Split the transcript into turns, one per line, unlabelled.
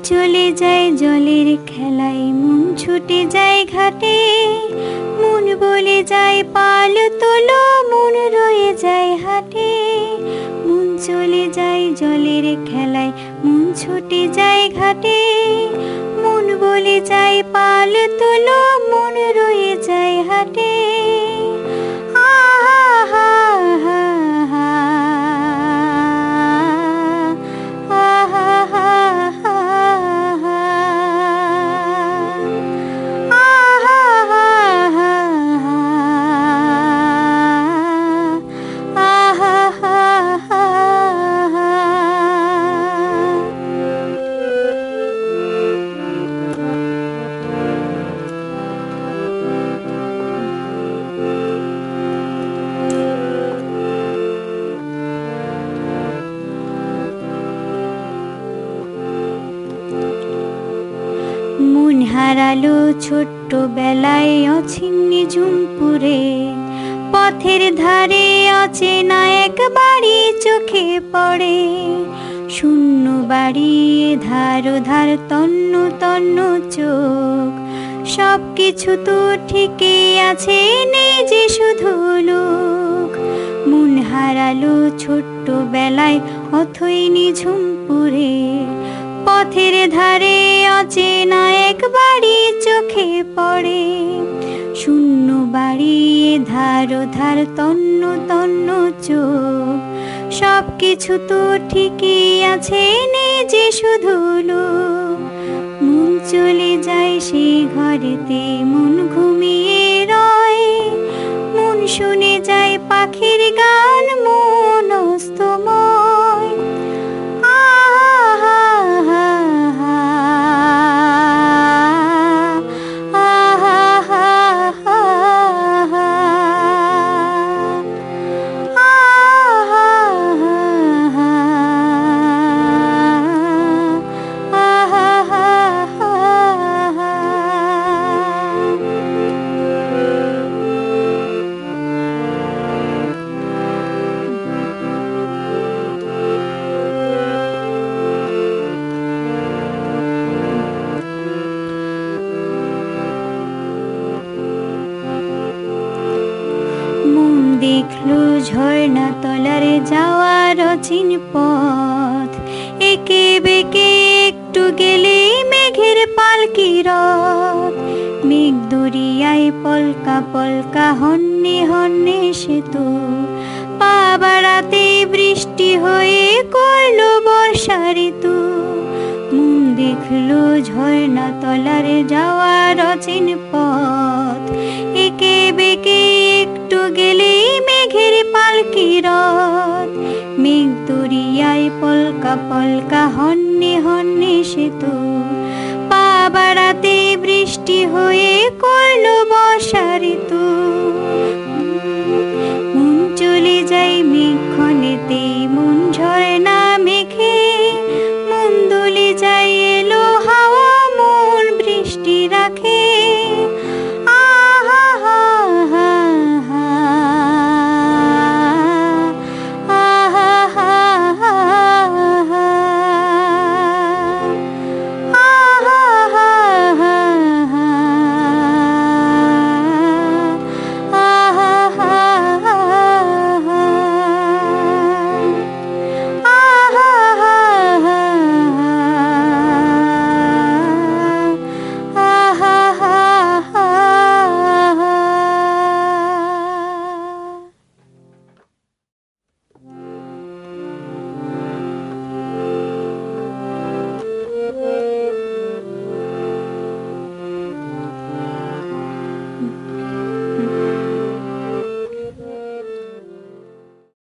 চলে যায় জলের খেলায়, মন ছুটে যায় ঘাটে, মন বলে যায় পাল তোলো, মন রয়ে যায় হাটে। মন চলে যায় জলের খেলায়, মন ছুটে যায় ঘাটে, মন বলে যায় পাল তোলো, মন রয়ে যায় হাটে। মন হারালো ছোট্টবেলায় অছিন্ন ঝুমপুরে, পথের ধারে অচেনা এক বাড়ি চোখে পড়ে। শূন্য বাড়ি ধার ধার তন্ন তন্ন চোখ, সব কিছু তো ঠিকই আছে, নেই যে শুধু লোক। মন হারালো ছোট্টবেলায় অথই নিঝুমপুরে, পথের ধারে অচেনা এক বাড়ি চোখে পড়ে। শূন্য বাড়ি ধার ধার তন্ন তন্ন চোখ, সব কিছু তো ঠিকই আছে, নেই যে শুধু লোক। মন চলে যায় সেই ঘরেতে, মন ঘুমিয়ে রয়, মন শুনে যায় পাখির গান, মন অস্তময়। দেখলো ঝর্ণা তলার যাওয়ার অচিন পথ, একে বেঁকে একটু গেলে মেঘের পালকি রথ। মেঘ দরিয়ায় পলকা পলকা হন্যে হন্যে সেতু, পা বাড়াতে বৃষ্টি হয়ে করলো বর্ষা ঋতু। মন দেখলো ঝর্ণা তলার যাওয়ার অচিন পথ, একে বেঁকে একটু গেলেই মেঘের পালকি রথ। মেঘ দরিয়ায় পলকা পলকা হন্যে হন্যে সেতু, পা বাড়াতে বৃষ্টি হয়ে করলো বর্ষা ঋতু।